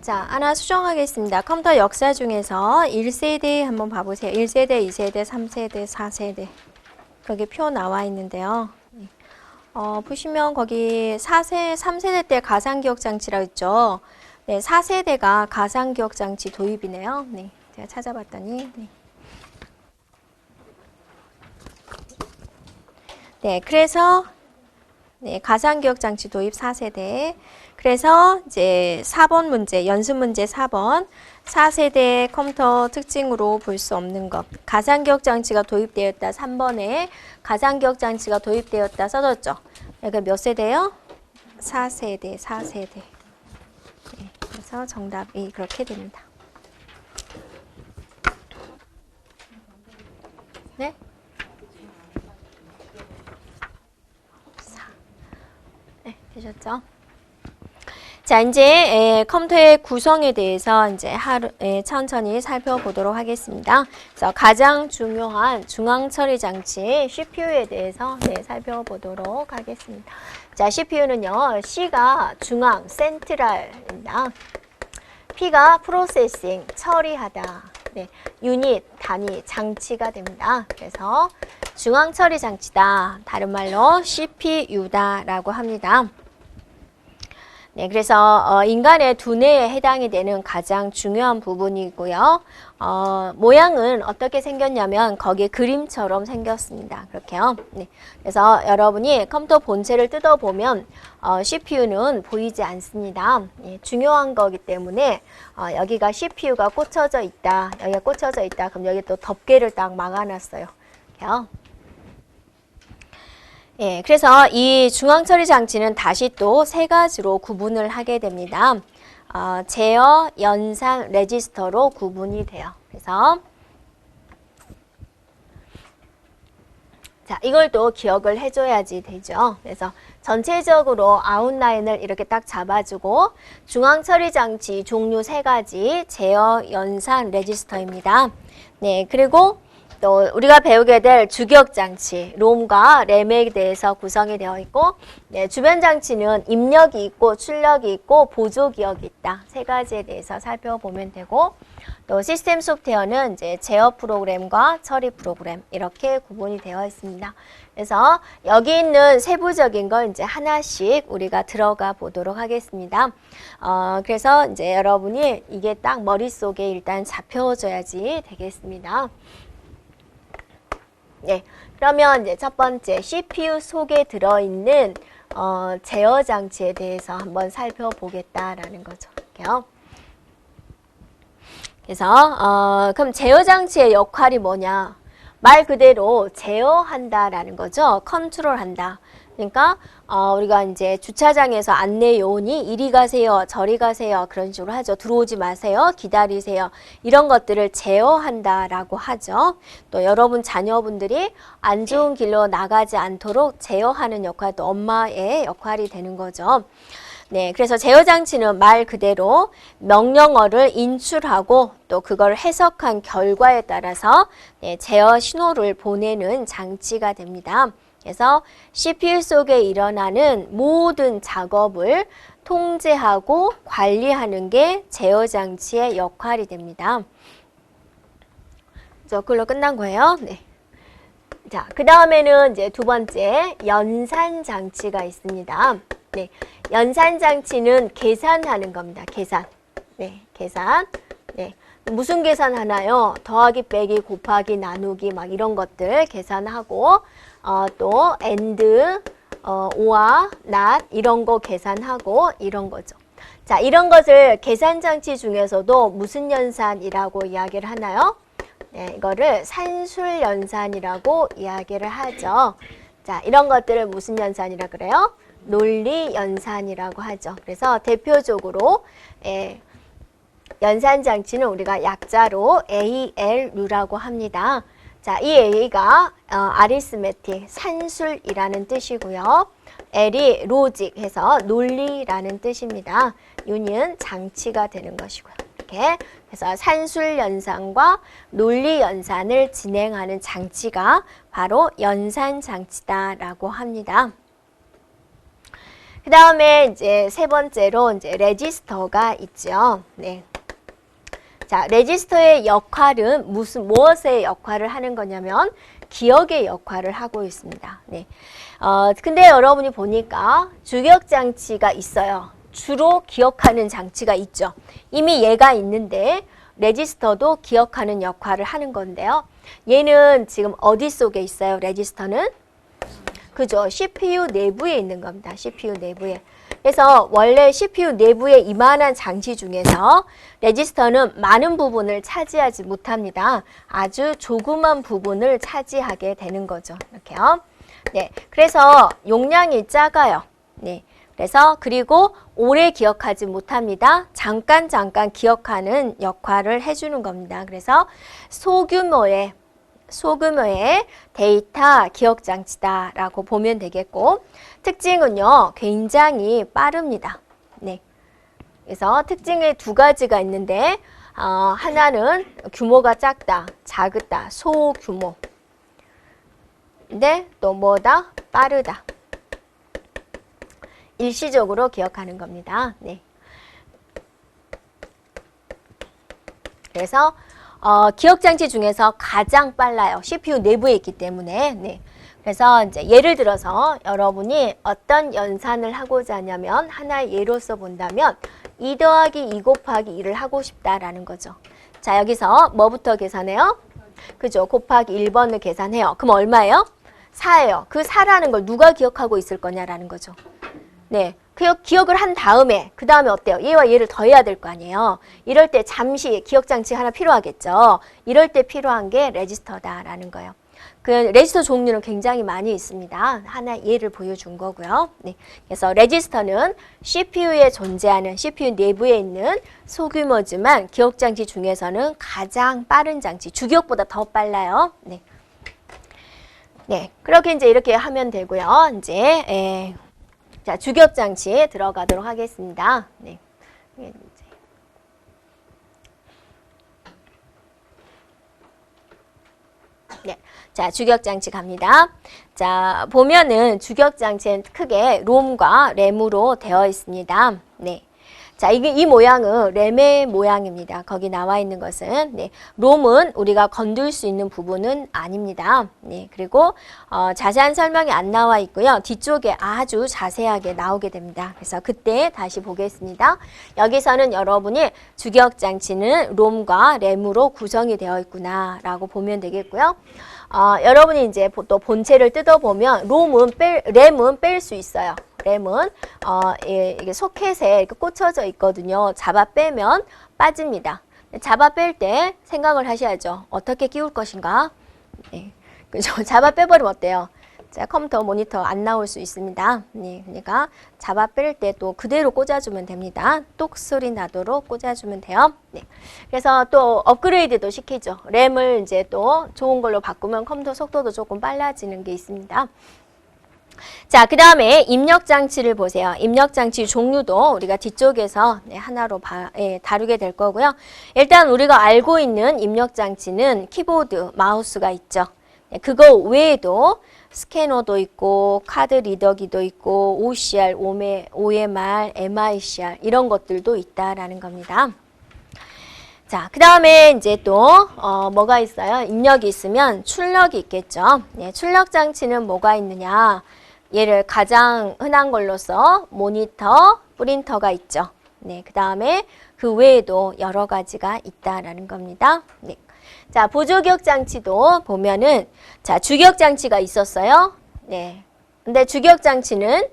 자, 하나 수정하겠습니다. 컴퓨터 역사 중에서 1세대 한번 봐보세요. 1세대, 2세대, 3세대, 4세대. 거기 표 나와 있는데요. 보시면 거기 3세대 때 가상기억장치라고 있죠. 네, 4세대가 가상기억장치 도입이네요. 네, 제가 찾아봤더니. 네, 그래서 네, 가상기억장치 도입 4세대. 그래서 이제 4번 문제, 연습 문제 4번. 4세대 컴퓨터 특징으로 볼 수 없는 것. 가상기억장치가 도입되었다. 3번에 가상기억장치가 도입되었다 써졌죠. 여기 몇 세대요? 4세대, 4세대. 네, 그래서 정답이 그렇게 됩니다. 네? 네, 되셨죠? 자, 이제 컴퓨터의 구성에 대해서 이제 천천히 살펴보도록 하겠습니다. 그래서 가장 중요한 중앙 처리 장치 CPU에 대해서 살펴보도록 하겠습니다. 자, CPU는요, C가 중앙, 센트럴입니다. P가 프로세싱, 처리하다. 네, 유닛, 단위, 장치가 됩니다. 그래서 중앙 처리 장치다. 다른 말로 CPU다라고 합니다. 네, 그래서 인간의 두뇌에 해당이 되는 가장 중요한 부분이고요. 모양은 어떻게 생겼냐면 거기에 그림처럼 생겼습니다. 그렇게요. 네, 그래서 여러분이 컴퓨터 본체를 뜯어보면 CPU는 보이지 않습니다. 네, 중요한 거기 때문에 여기가 CPU가 꽂혀져 있다. 여기가 꽂혀져 있다. 그럼 여기 또 덮개를 딱 막아놨어요. 이렇게요. 예, 그래서 이 중앙처리 장치는 다시 또 세 가지로 구분을 하게 됩니다. 제어, 연산, 레지스터로 구분이 돼요. 그래서 자, 이걸 또 기억을 해줘야지 되죠. 그래서 전체적으로 아웃라인을 이렇게 딱 잡아주고 중앙처리 장치 종류 세 가지 제어, 연산, 레지스터입니다. 네, 그리고 또 우리가 배우게 될 주기억장치, 롬과 램에 대해서 구성이 되어 있고, 네, 주변 장치는 입력이 있고 출력이 있고 보조기억이 있다. 세 가지에 대해서 살펴보면 되고, 또 시스템 소프트웨어는 이제 제어 프로그램과 처리 프로그램 이렇게 구분이 되어 있습니다. 그래서 여기 있는 세부적인 걸 이제 하나씩 우리가 들어가 보도록 하겠습니다. 그래서 이제 여러분이 이게 딱 머릿속에 일단 잡혀줘야지 되겠습니다. 네, 그러면 이제 첫 번째 CPU 속에 들어있는 제어 장치에 대해서 한번 살펴보겠다라는 거죠. 이렇게요. 그래서 그럼 제어 장치의 역할이 뭐냐? 말 그대로 제어한다라는 거죠. 컨트롤한다. 그러니까 우리가 이제 주차장에서 안내 요원이 이리 가세요, 저리 가세요 그런 식으로 하죠. 들어오지 마세요, 기다리세요. 이런 것들을 제어한다라고 하죠. 또 여러분 자녀분들이 안 좋은 길로 나가지 않도록 제어하는 역할도 엄마의 역할이 되는 거죠. 네, 그래서 제어 장치는 말 그대로 명령어를 인출하고 또 그걸 해석한 결과에 따라서 제어 신호를 보내는 장치가 됩니다. 그래서 CPU 속에 일어나는 모든 작업을 통제하고 관리하는 게 제어 장치의 역할이 됩니다. 그걸로 끝난 거예요. 네. 자, 그 다음에는 이제 두 번째 연산 장치가 있습니다. 네, 연산 장치는 계산하는 겁니다. 계산. 네, 계산. 네, 무슨 계산하나요? 더하기, 빼기, 곱하기, 나누기 막 이런 것들 계산하고 또 and, or와 not 이런 거 계산하고 이런 거죠. 자, 이런 것을 계산 장치 중에서도 무슨 연산이라고 이야기를 하나요? 네, 이거를 산술 연산이라고 이야기를 하죠. 자, 이런 것들을 무슨 연산이라 그래요? 논리 연산이라고 하죠. 그래서 대표적으로 연산 장치는 우리가 약자로 ALU라고 합니다. 자, 이 A가 arithmetic, 산술이라는 뜻이고요. L이 logic 해서 논리라는 뜻입니다. U는 장치가 되는 것이고요. 이렇게 그래서 산술 연산과 논리 연산을 진행하는 장치가 바로 연산 장치다라고 합니다. 그 다음에 이제 세 번째로 이제 레지스터가 있죠. 네. 자, 레지스터의 역할은 무엇의 역할을 하는 거냐면 기억의 역할을 하고 있습니다. 네. 근데 여러분이 보니까 주기억 장치가 있어요. 주로 기억하는 장치가 있죠. 이미 얘가 있는데 레지스터도 기억하는 역할을 하는 건데요. 얘는 지금 어디 속에 있어요? 레지스터는? 그죠? CPU 내부에 있는 겁니다. CPU 내부에. 그래서 원래 CPU 내부에 이만한 장치 중에서 레지스터는 많은 부분을 차지하지 못합니다. 아주 조그만 부분을 차지하게 되는 거죠. 이렇게요. 네. 그래서 용량이 작아요. 네. 그래서 그리고 오래 기억하지 못합니다. 잠깐 기억하는 역할을 해주는 겁니다. 그래서 소규모의 데이터 기억 장치다라고 보면 되겠고, 특징은요 굉장히 빠릅니다. 네. 그래서 특징이 두 가지가 있는데 하나는 규모가 작다, 작다, 소규모. 근데 또 뭐다? 빠르다. 일시적으로 기억하는 겁니다. 네. 그래서 기억장치 중에서 가장 빨라요. CPU 내부에 있기 때문에. 네. 그래서 이제 예를 들어서 여러분이 어떤 연산을 하고자 하냐면 하나의 예로서 본다면 2 더하기 2 곱하기 2를 하고 싶다라는 거죠. 자, 여기서 뭐부터 계산해요? 그죠? 곱하기 1번을 계산해요. 그럼 얼마예요? 4예요. 그 4라는 걸 누가 기억하고 있을 거냐라는 거죠. 네. 기억을 한 다음에 그 다음에 어때요? 얘와 얘를 더해야 될 거 아니에요. 이럴 때 잠시 기억장치 하나 필요하겠죠. 이럴 때 필요한 게 레지스터다라는 거예요. 그 레지스터 종류는 굉장히 많이 있습니다. 하나 예를 보여준 거고요. 네. 그래서 레지스터는 CPU에 존재하는 CPU 내부에 있는 소규모지만 기억장치 중에서는 가장 빠른 장치, 주기억보다 더 빨라요. 네. 네. 그렇게 이제 이렇게 하면 되고요. 이제 자, 주기억 장치에 들어가도록 하겠습니다. 네. 네. 자, 주기억 장치 갑니다. 자, 보면은 주기억 장치는 크게 롬과 램으로 되어 있습니다. 네. 자, 이 모양은 램의 모양입니다. 거기 나와 있는 것은. 네. 롬은 우리가 건들 수 있는 부분은 아닙니다. 네. 그리고 자세한 설명이 안 나와 있고요. 뒤쪽에 아주 자세하게 나오게 됩니다. 그래서 그때 다시 보겠습니다. 여기서는 여러분이 주기억 장치는 롬과 램으로 구성이 되어 있구나라고 보면 되겠고요. 여러분이 이제 또 본체를 뜯어보면 램은 뺄 수 있어요. 램은 이게 소켓에 이렇게 꽂혀져 있거든요. 잡아 빼면 빠집니다. 잡아 뺄 때 생각을 하셔야죠. 어떻게 끼울 것인가? 네. 그죠? 잡아 빼버리면 어때요? 자, 컴퓨터 모니터 안 나올 수 있습니다. 네. 그러니까 잡아 뺄 때 또 그대로 꽂아주면 됩니다. 똑 소리 나도록 꽂아주면 돼요. 네. 그래서 또 업그레이드도 시키죠. 램을 이제 또 좋은 걸로 바꾸면 컴퓨터 속도도 조금 빨라지는 게 있습니다. 자, 그 다음에 입력장치를 보세요. 입력장치 종류도 우리가 뒤쪽에서 하나로 다루게 될 거고요. 일단 우리가 알고 있는 입력장치는 키보드, 마우스가 있죠. 그거 외에도 스캐너도 있고 카드 리더기도 있고 OCR, OMR, MICR 이런 것들도 있다라는 겁니다. 자, 그 다음에 이제 또 뭐가 있어요? 입력이 있으면 출력이 있겠죠. 네, 출력 장치는 뭐가 있느냐? 얘를 가장 흔한 걸로서 모니터, 프린터가 있죠. 네, 그 다음에 그 외에도 여러 가지가 있다라는 겁니다. 네. 자, 보조기억 장치도 보면은 자, 주기억 장치가 있었어요. 네. 근데 주기억 장치는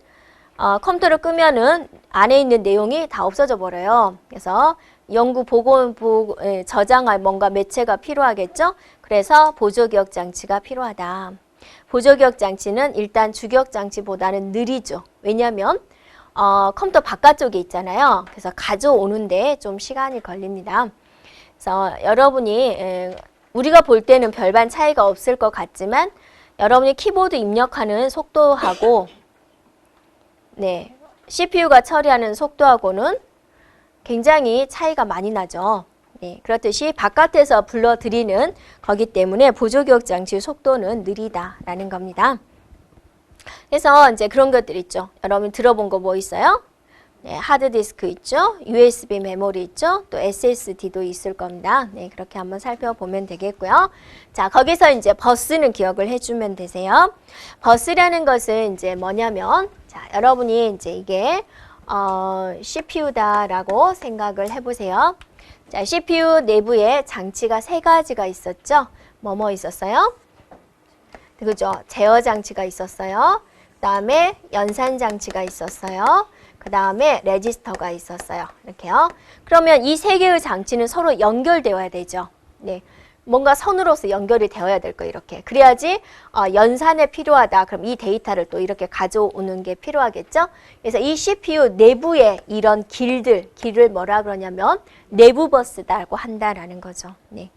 컴퓨터를 끄면은 안에 있는 내용이 다 없어져 버려요. 그래서 연구 보고 저장할 뭔가 매체가 필요하겠죠. 그래서 보조기억 장치가 필요하다. 보조기억 장치는 일단 주기억 장치보다는 느리죠. 왜냐하면 컴퓨터 바깥쪽에 있잖아요. 그래서 가져오는데 좀 시간이 걸립니다. 그래서 여러분이 우리가 볼 때는 별반 차이가 없을 것 같지만 여러분이 키보드 입력하는 속도하고 네, CPU가 처리하는 속도하고는 굉장히 차이가 많이 나죠. 네, 그렇듯이 바깥에서 불러들이는 거기 때문에 보조기억 장치 속도는 느리다라는 겁니다. 그래서 이제 그런 것들 있죠. 여러분 들어본 거 뭐 있어요? 네, 하드디스크 있죠. USB 메모리 있죠. 또 SSD도 있을 겁니다. 네, 그렇게 한번 살펴보면 되겠고요. 자, 거기서 이제 버스는 기억을 해주면 되세요. 버스라는 것은 이제 뭐냐면, 자, 여러분이 이제 이게 CPU다라고 생각을 해보세요. 자, CPU 내부에 장치가 세 가지가 있었죠. 뭐 있었어요? 그죠? 제어 장치가 있었어요. 그 다음에 연산 장치가 있었어요. 그 다음에 레지스터가 있었어요. 이렇게요. 그러면 이 세 개의 장치는 서로 연결되어야 되죠. 네. 뭔가 선으로서 연결이 되어야 될 거예요. 이렇게. 그래야지 연산에 필요하다. 그럼 이 데이터를 또 이렇게 가져오는 게 필요하겠죠. 그래서 이 CPU 내부에 이런 길을 뭐라 그러냐면 내부 버스다라고 한다라는 거죠. 네.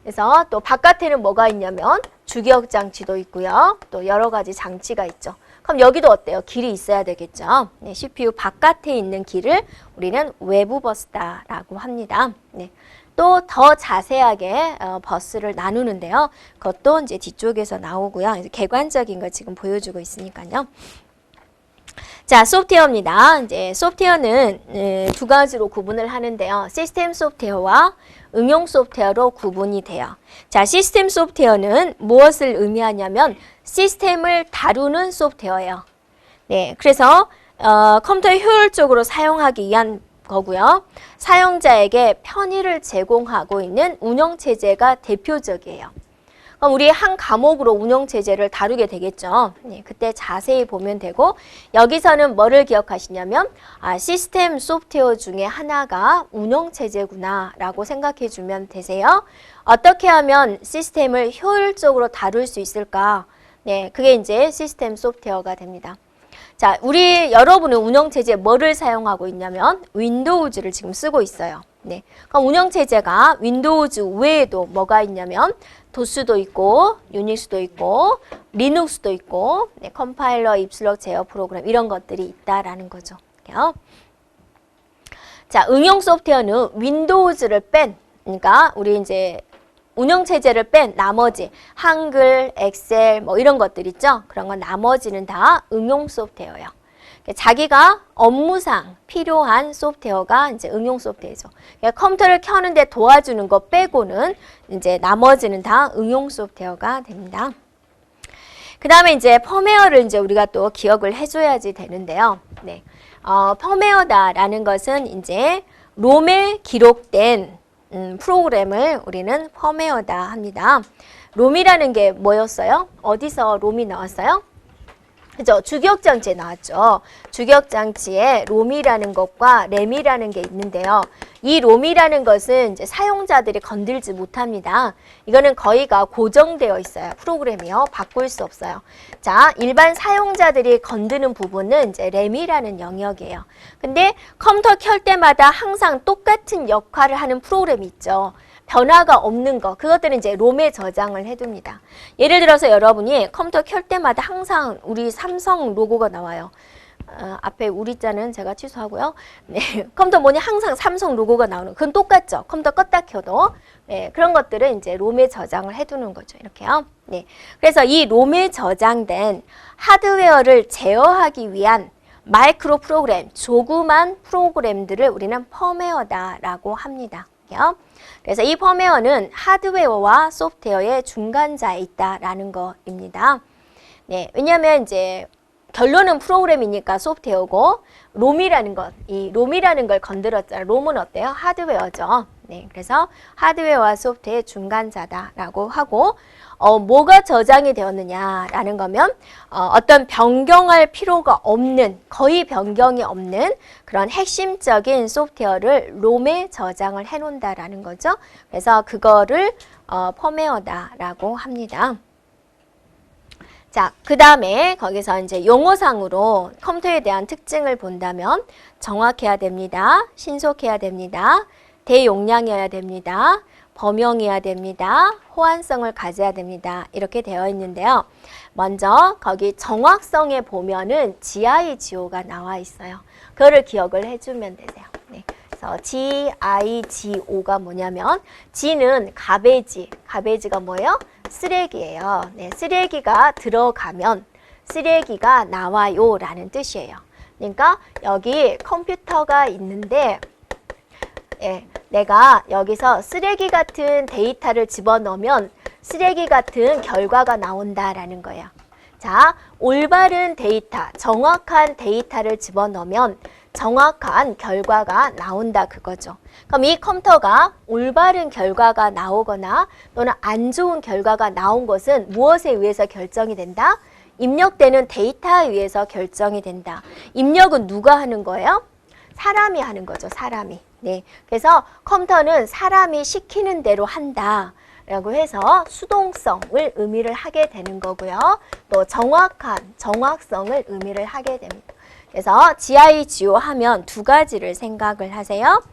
그래서 또 바깥에는 뭐가 있냐면 주기억 장치도 있고요. 또 여러 가지 장치가 있죠. 그럼 여기도 어때요? 길이 있어야 되겠죠. 네, CPU 바깥에 있는 길을 우리는 외부 버스다라고 합니다. 네. 또 더 자세하게 버스를 나누는데요. 그것도 이제 뒤쪽에서 나오고요. 객관적인 거 지금 보여주고 있으니까요. 자, 소프트웨어입니다. 이제 소프트웨어는 두 가지로 구분을 하는데요. 시스템 소프트웨어와 응용 소프트웨어로 구분이 돼요. 자, 시스템 소프트웨어는 무엇을 의미하냐면 시스템을 다루는 소프트웨어예요. 네, 그래서 컴퓨터를 효율적으로 사용하기 위한 거고요. 사용자에게 편의를 제공하고 있는 운영체제가 대표적이에요. 그럼 우리 한 과목으로 운영체제를 다루게 되겠죠. 네, 그때 자세히 보면 되고 여기서는 뭐를 기억하시냐면 시스템 소프트웨어 중에 하나가 운영체제구나 라고 생각해 주면 되세요. 어떻게 하면 시스템을 효율적으로 다룰 수 있을까? 네, 그게 이제 시스템 소프트웨어가 됩니다. 자, 여러분은 운영체제 뭐를 사용하고 있냐면 윈도우즈를 지금 쓰고 있어요. 네, 그럼 운영체제가 윈도우즈 외에도 뭐가 있냐면 도스도 있고 유닉스도 있고 리눅스도 있고 네, 컴파일러, 입출력 제어 프로그램 이런 것들이 있다라는 거죠. 자, 응용 소프트웨어는 윈도우즈를 뺀 그러니까 우리 이제 운영체제를 뺀 나머지 한글, 엑셀 뭐 이런 것들 있죠. 그런 건 나머지는 다 응용 소프트웨어예요. 자기가 업무상 필요한 소프트웨어가 이제 응용 소프트웨어죠. 컴퓨터를 켜는데 도와주는 거 빼고는 이제 나머지는 다 응용 소프트웨어가 됩니다. 그 다음에 이제 펌웨어를 이제 우리가 또 기억을 해줘야지 되는데요. 네. 펌웨어다라는 것은 이제 롬에 기록된 프로그램을 우리는 펌웨어다 합니다. 롬이라는 게 뭐였어요? 어디서 롬이 나왔어요? 그죠? 주기억장치에 나왔죠. 주기억장치에 롬이라는 것과 램이라는 게 있는데요. 이 롬이라는 것은 이제 사용자들이 건들지 못합니다. 이거는 거의가 고정되어 있어요. 프로그램이요. 바꿀 수 없어요. 자, 일반 사용자들이 건드는 부분은 이제 램이라는 영역이에요. 근데 컴퓨터 켤 때마다 항상 똑같은 역할을 하는 프로그램이 있죠. 변화가 없는 거, 그것들은 이제 롬에 저장을 해둡니다. 예를 들어서 여러분이 컴퓨터 켤 때마다 항상 우리 삼성 로고가 나와요. 앞에 우리 자는 제가 취소하고요. 네, 컴퓨터 뭐니 항상 삼성 로고가 나오는 그건 똑같죠. 컴퓨터 껐다 켜도 네, 그런 것들은 이제 롬에 저장을 해두는 거죠. 이렇게요. 네, 그래서 이 롬에 저장된 하드웨어를 제어하기 위한 마이크로 프로그램, 조그만 프로그램들을 우리는 펌웨어다라고 합니다. 그래서 이 펌웨어는 하드웨어와 소프트웨어의 중간자에 있다라는 것입니다. 네, 왜냐하면 이제 결론은 프로그램이니까 소프트웨어고 롬이라는 것, 이 롬이라는 걸 건드렸잖아요. 롬은 어때요? 하드웨어죠. 네, 그래서 하드웨어와 소프트웨어의 중간자다라고 하고 뭐가 저장이 되었느냐라는 거면 어떤 변경할 필요가 없는, 거의 변경이 없는 그런 핵심적인 소프트웨어를 롬에 저장을 해놓는다라는 거죠. 그래서 그거를 펌웨어다라고 합니다. 자, 그 다음에 거기서 이제 용어상으로 컴퓨터에 대한 특징을 본다면 정확해야 됩니다. 신속해야 됩니다. 대용량이어야 됩니다. 범용이어야 됩니다. 호환성을 가져야 됩니다. 이렇게 되어 있는데요. 먼저 거기 정확성에 보면은 GIGO가 나와 있어요. 그거를 기억을 해주면 되세요. 네. 그래서 GIGO가 뭐냐면 G는 가베이지, 가베이지가 뭐예요? 쓰레기예요. 네, 쓰레기가 들어가면 쓰레기가 나와요 라는 뜻이에요. 그러니까 여기 컴퓨터가 있는데 내가 여기서 쓰레기 같은 데이터를 집어넣으면 쓰레기 같은 결과가 나온다라는 거예요. 자, 올바른 데이터, 정확한 데이터를 집어넣으면 정확한 결과가 나온다 그거죠. 그럼 이 컴퓨터가 올바른 결과가 나오거나 또는 안 좋은 결과가 나온 것은 무엇에 의해서 결정이 된다? 입력되는 데이터에 의해서 결정이 된다. 입력은 누가 하는 거예요? 사람이 하는 거죠. 사람이. 네. 그래서 컴퓨터는 사람이 시키는 대로 한다. 라고 해서 수동성을 의미를 하게 되는 거고요. 또 정확성을 의미를 하게 됩니다. 그래서 GIGO 하면 두 가지를 생각을 하세요.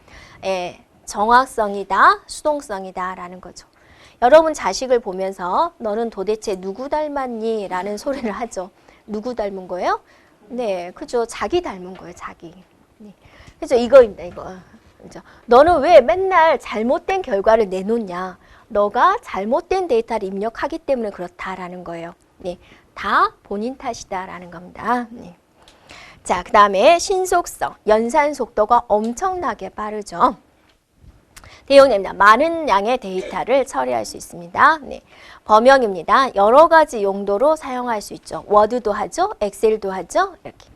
정확성이다, 수동성이다 라는 거죠. 여러분 자식을 보면서 너는 도대체 누구 닮았니? 라는 소리를 하죠. 누구 닮은 거예요? 네, 그죠. 자기 닮은 거예요, 자기. 네. 그죠. 이거입니다, 이거. 그죠. 너는 왜 맨날 잘못된 결과를 내놓냐? 너가 잘못된 데이터를 입력하기 때문에 그렇다라는 거예요. 네, 다 본인 탓이다라는 겁니다. 네. 자, 그 다음에 신속성, 연산 속도가 엄청나게 빠르죠. 대용량입니다. 많은 양의 데이터를 처리할 수 있습니다. 네. 범용입니다. 여러 가지 용도로 사용할 수 있죠. 워드도 하죠. 엑셀도 하죠. 이렇게.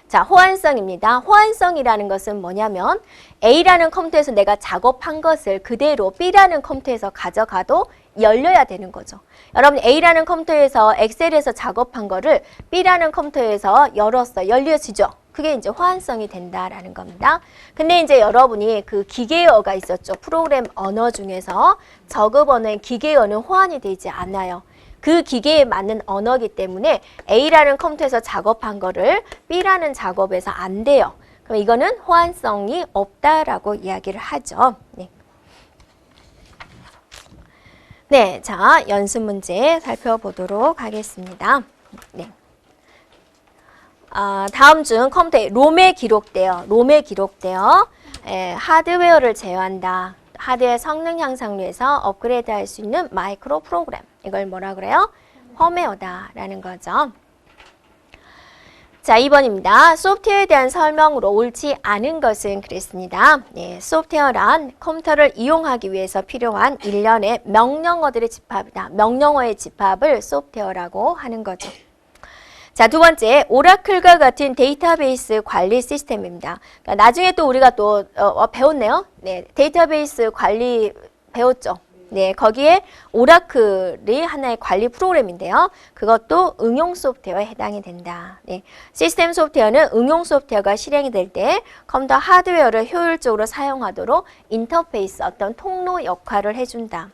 자, 호환성입니다. 호환성이라는 것은 뭐냐면 A라는 컴퓨터에서 내가 작업한 것을 그대로 B라는 컴퓨터에서 가져가도 열려야 되는 거죠. 여러분 A라는 컴퓨터에서 엑셀에서 작업한 거를 B라는 컴퓨터에서 열려지죠. 그게 이제 호환성이 된다라는 겁니다. 근데 이제 여러분이 그 기계어가 있었죠. 프로그램 언어 중에서 저급 언어인 기계어는 호환이 되지 않아요. 그 기계에 맞는 언어이기 때문에 A라는 컴퓨터에서 작업한 거를 B라는 작업에서 안 돼요. 그럼 이거는 호환성이 없다라고 이야기를 하죠. 네. 네, 자, 연습 문제 살펴보도록 하겠습니다. 네. 다음 중 컴퓨터에 롬에 기록되어 하드웨어를 제어한다. 하드웨어 성능 향상을 위해서 업그레이드할 수 있는 마이크로 프로그램. 이걸 뭐라 그래요? 펌웨어다라는 거죠. 자, 2번입니다. 소프트웨어에 대한 설명으로 옳지 않은 것은 그랬습니다. 예, 소프트웨어란 컴퓨터를 이용하기 위해서 필요한 일련의 명령어들의 집합이다. 명령어의 집합을 소프트웨어라고 하는 거죠. 자, 두 번째, 오라클과 같은 데이터베이스 관리 시스템입니다. 그러니까 나중에 또 우리가 또 배웠네요. 네, 데이터베이스 관리 배웠죠. 네, 거기에 오라클이 하나의 관리 프로그램인데요. 그것도 응용 소프트웨어에 해당이 된다. 네, 시스템 소프트웨어는 응용 소프트웨어가 실행이 될 때 컴퓨터 하드웨어를 효율적으로 사용하도록 인터페이스, 어떤 통로 역할을 해준다.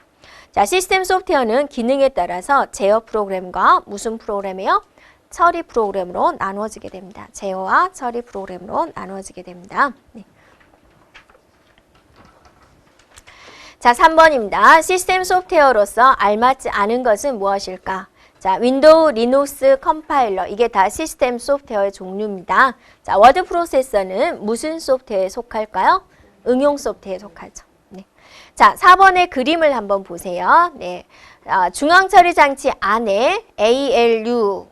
자, 시스템 소프트웨어는 기능에 따라서 제어 프로그램과 무슨 프로그램이요? 처리 프로그램으로 나누어지게 됩니다. 제어와 처리 프로그램으로 나누어지게 됩니다. 네. 자, 3번입니다. 시스템 소프트웨어로서 알맞지 않은 것은 무엇일까? 자, 윈도우, 리눅스, 컴파일러 이게 다 시스템 소프트웨어의 종류입니다. 자, 워드 프로세서는 무슨 소프트웨어에 속할까요? 응용 소프트웨어에 속하죠. 네. 자, 4번의 그림을 한번 보세요. 네. 중앙 처리 장치 안에 ALU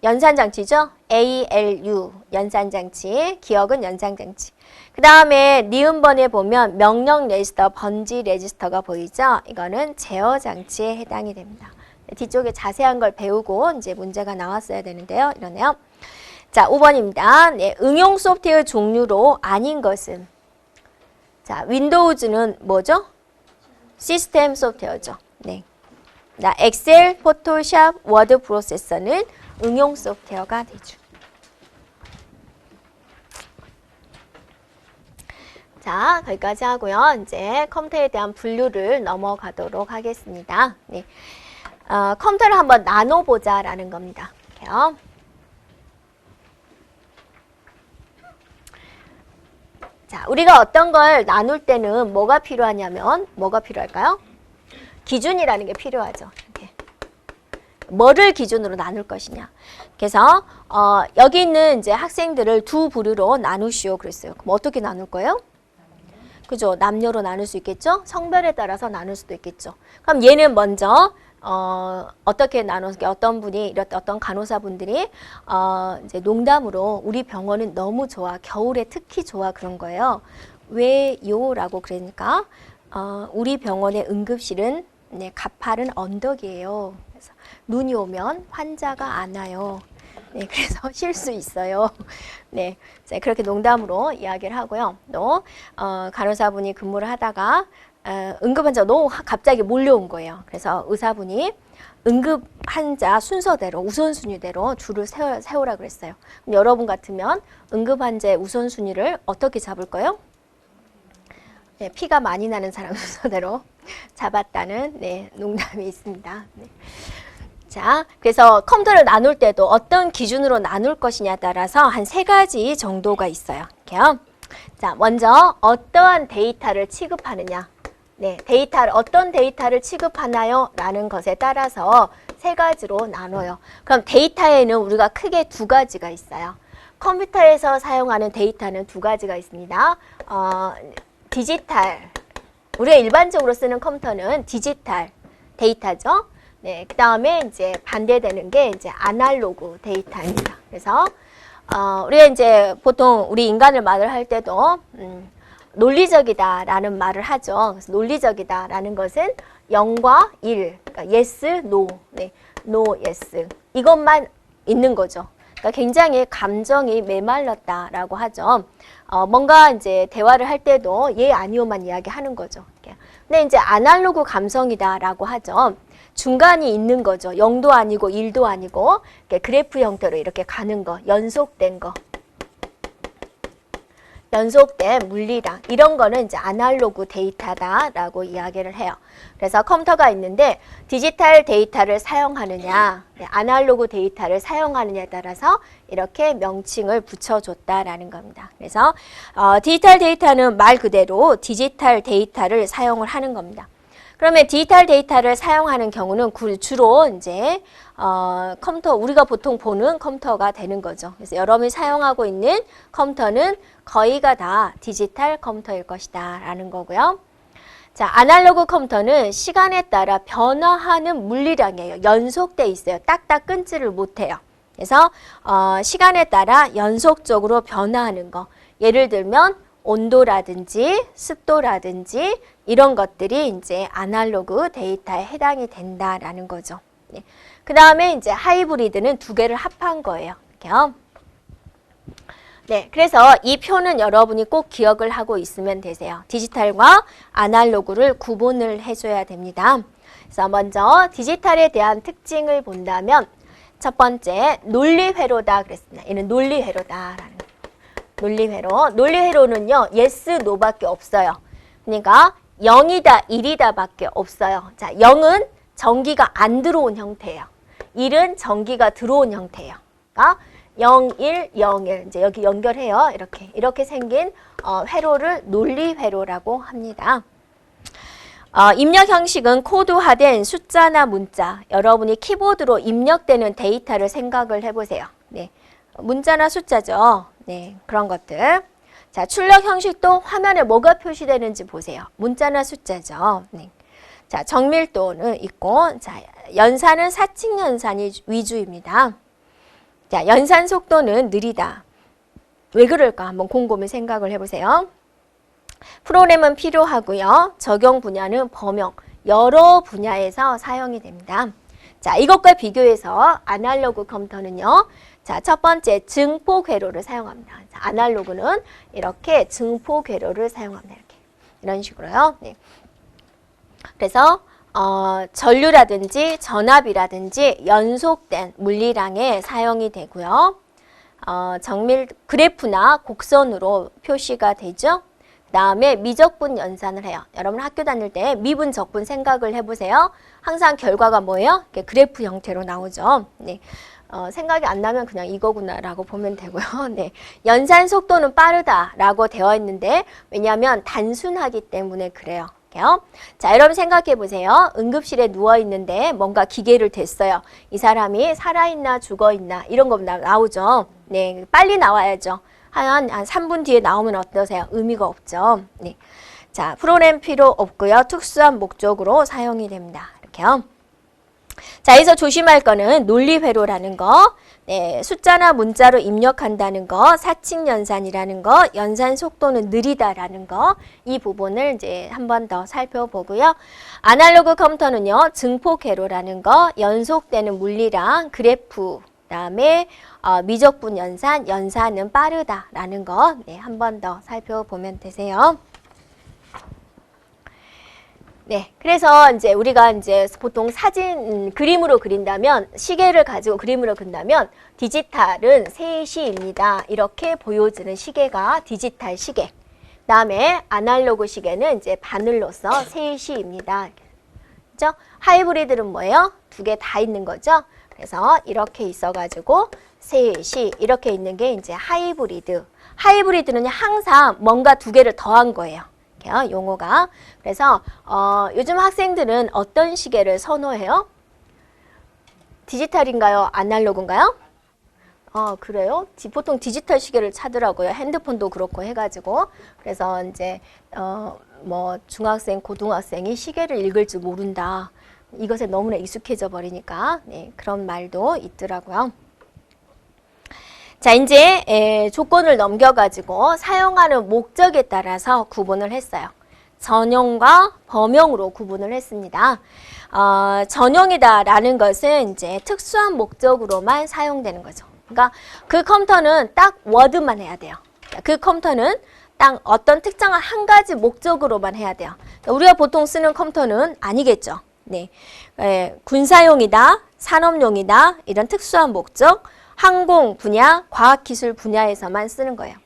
연산장치죠? ALU 연산장치, 기억은 연산장치. 그 다음에 니은번에 보면 명령 레지스터, 번지 레지스터가 보이죠? 이거는 제어 장치에 해당이 됩니다. 뒤쪽에 자세한 걸 배우고 이제 문제가 나왔어야 되는데요. 이러네요. 자, 5번입니다. 네, 응용 소프트웨어 종류로 아닌 것은 자, 윈도우즈는 뭐죠? 시스템 소프트웨어죠. 네. 나 엑셀, 포토샵, 워드 프로세서는 응용 소프트웨어가 되죠. 자, 거기까지 하고요. 이제 컴퓨터에 대한 분류를 넘어가도록 하겠습니다. 네. 컴퓨터를 한번 나눠보자라는 겁니다. 이렇게요. 자, 우리가 어떤 걸 나눌 때는 뭐가 필요하냐면 뭐가 필요할까요? 기준이라는 게 필요하죠. 이렇게. 뭐를 기준으로 나눌 것이냐. 그래서 여기 있는 이제 학생들을 두 부류로 나누시오 그랬어요. 그럼 어떻게 나눌 거예요? 그죠? 남녀로 나눌 수 있겠죠? 성별에 따라서 나눌 수도 있겠죠. 그럼 얘는 먼저 어떻게 나눠서 어떤 분이 어떤 간호사분들이 이제 농담으로 우리 병원은 너무 좋아. 겨울에 특히 좋아 그런 거예요. 왜요라고 그러니까 우리 병원의 응급실은 네, 가파른 언덕이에요. 그래서 눈이 오면 환자가 안 와요. 네, 그래서 쉴 수 있어요. 네, 그렇게 농담으로 이야기를 하고요. 또 간호사분이 근무를 하다가 응급 환자가 너무 갑자기 몰려온 거예요. 그래서 의사분이 응급 환자 순서대로 우선순위대로 줄을 세우라 그랬어요. 그럼 여러분 같으면 응급 환자의 우선순위를 어떻게 잡을까요? 네, 피가 많이 나는 사람 순서대로 잡았다는 네, 농담이 있습니다. 네. 자, 그래서 컴퓨터를 나눌 때도 어떤 기준으로 나눌 것이냐에 따라서 한 3가지 정도가 있어요. 이렇게요. 자, 먼저 어떠한 데이터를 취급하느냐. 네, 어떤 데이터를 취급하나요? 라는 것에 따라서 3가지로 나눠요. 그럼 데이터에는 우리가 크게 2가지가 있어요. 컴퓨터에서 사용하는 데이터는 2가지가 있습니다. 디지털. 우리가 일반적으로 쓰는 컴퓨터는 디지털 데이터죠. 네, 그 다음에 이제 반대되는 게 이제 아날로그 데이터입니다. 그래서 우리가 이제 보통 우리 인간을 말을 할 때도 논리적이다라는 말을 하죠. 그래서 논리적이다라는 것은 0과 1, 그러니까 yes, no, 네, no, yes 이것만 있는 거죠. 그러니까 굉장히 감정이 메말랐다라고 하죠. 뭔가 이제 대화를 할 때도 예, 아니오만 이야기하는 거죠. 근데 이제 아날로그 감성이다라고 하죠. 중간이 있는 거죠. 0도 아니고 1도 아니고 그래프 형태로 이렇게 가는 거, 연속된 거. 연속된 물리량 이런 거는 이제 아날로그 데이터다라고 이야기를 해요. 그래서 컴퓨터가 있는데 디지털 데이터를 사용하느냐, 아날로그 데이터를 사용하느냐에 따라서 이렇게 명칭을 붙여줬다라는 겁니다. 그래서 디지털 데이터는 말 그대로 디지털 데이터를 사용을 하는 겁니다. 그러면 디지털 데이터를 사용하는 경우는 주로 이제 컴퓨터 우리가 보통 보는 컴퓨터가 되는 거죠. 그래서 여러분이 사용하고 있는 컴퓨터는 거의가 다 디지털 컴퓨터일 것이다 라는 거고요. 자, 아날로그 컴퓨터는 시간에 따라 변화하는 물리량이에요. 연속돼 있어요. 딱딱 끊지를 못해요. 그래서 시간에 따라 연속적으로 변화하는 거. 예를 들면 온도라든지 습도라든지 이런 것들이 이제 아날로그 데이터에 해당이 된다라는 거죠. 네. 그 다음에 이제 하이브리드는 2개를 합한 거예요. 이렇게요. 네, 그래서 이 표는 여러분이 꼭 기억을 하고 있으면 되세요. 디지털과 아날로그를 구분을 해줘야 됩니다. 그래서 먼저 디지털에 대한 특징을 본다면 첫 번째 논리회로다 그랬습니다. 얘는 논리회로다라는 거예요. 논리회로. 논리회로는요, yes, no밖에 없어요. 그러니까 0이다, 1이다 밖에 없어요. 자, 0은 전기가 안 들어온 형태예요. 1은 전기가 들어온 형태예요. 그러니까 0, 1, 0, 1. 이제 여기 연결해요. 이렇게 생긴 회로를 논리회로라고 합니다. 입력 형식은 코드화된 숫자나 문자. 여러분이 키보드로 입력되는 데이터를 생각을 해보세요. 네, 문자나 숫자죠. 네, 그런 것들. 자, 출력 형식도 화면에 뭐가 표시되는지 보세요. 문자나 숫자죠. 네. 자, 정밀도는 있고, 자, 연산은 사칙 연산이 위주입니다. 자, 연산 속도는 느리다. 왜 그럴까? 한번 곰곰이 생각을 해보세요. 프로그램은 필요하고요. 적용 분야는 범용, 여러 분야에서 사용이 됩니다. 자, 이것과 비교해서 아날로그 컴퓨터는요. 자, 첫 번째 증폭 회로를 사용합니다. 자, 아날로그는 이렇게 증폭 회로를 사용합니다. 이런 식으로요. 네. 그래서 전류라든지 전압이라든지 연속된 물리량에 사용이 되고요. 정밀 그래프나 곡선으로 표시가 되죠. 그 다음에 미적분 연산을 해요. 여러분 학교 다닐 때 미분, 적분 생각을 해보세요. 항상 결과가 뭐예요? 그래프 형태로 나오죠. 네. 생각이 안 나면 그냥 이거구나라고 보면 되고요. 네. 연산 속도는 빠르다라고 되어 있는데 왜냐하면 단순하기 때문에 그래요. 자, 여러분 생각해 보세요. 응급실에 누워 있는데 뭔가 기계를 댔어요. 이 사람이 살아있나 죽어있나 이런 거 나오죠. 네, 빨리 나와야죠. 한 3분 뒤에 나오면 어떠세요? 의미가 없죠. 네. 자, 프로그램 필요 없고요. 특수한 목적으로 사용이 됩니다. 이렇게요. 자, 여기서 조심할 거는 논리회로라는 거, 네, 숫자나 문자로 입력한다는 거, 사칙연산이라는 거, 연산 속도는 느리다라는 거, 이 부분을 이제 한 번 더 살펴보고요. 아날로그 컴퓨터는요, 증폭회로라는 거, 연속되는 물리랑 그래프, 그다음에 미적분 연산, 연산은 빠르다라는 거, 네, 한 번 더 살펴보면 되세요. 네, 그래서 이제 우리가 이제 보통 사진, 그림으로 그린다면, 시계를 가지고 그림으로 그린다면, 디지털은 3시입니다. 이렇게 보여주는 시계가 디지털 시계. 그 다음에 아날로그 시계는 이제 바늘로서 3시입니다. 그죠? 하이브리드는 뭐예요? 2개 다 있는 거죠? 그래서 이렇게 있어가지고 3시, 이렇게 있는 게 이제 하이브리드. 하이브리드는 항상 뭔가 2개를 더한 거예요. 용어가. 그래서 요즘 학생들은 어떤 시계를 선호해요? 디지털인가요? 아날로그인가요? 그래요? 보통 디지털 시계를 찾더라고요. 핸드폰도 그렇고 해가지고. 그래서 이제 뭐 중학생, 고등학생이 시계를 읽을 줄 모른다. 이것에 너무나 익숙해져 버리니까 네, 그런 말도 있더라고요. 자, 이제 조건을 넘겨가지고 사용하는 목적에 따라서 구분을 했어요. 전용과 범용으로 구분을 했습니다. 전용이다라는 것은 이제 특수한 목적으로만 사용되는 거죠. 그러니까 그 컴퓨터는 딱 워드만 해야 돼요. 그 컴퓨터는 딱 어떤 특정한 한 가지 목적으로만 해야 돼요. 우리가 보통 쓰는 컴퓨터는 아니겠죠. 네, 군사용이다, 산업용이다, 이런 특수한 목적, 항공 분야, 과학기술 분야에서만 쓰는 거예요.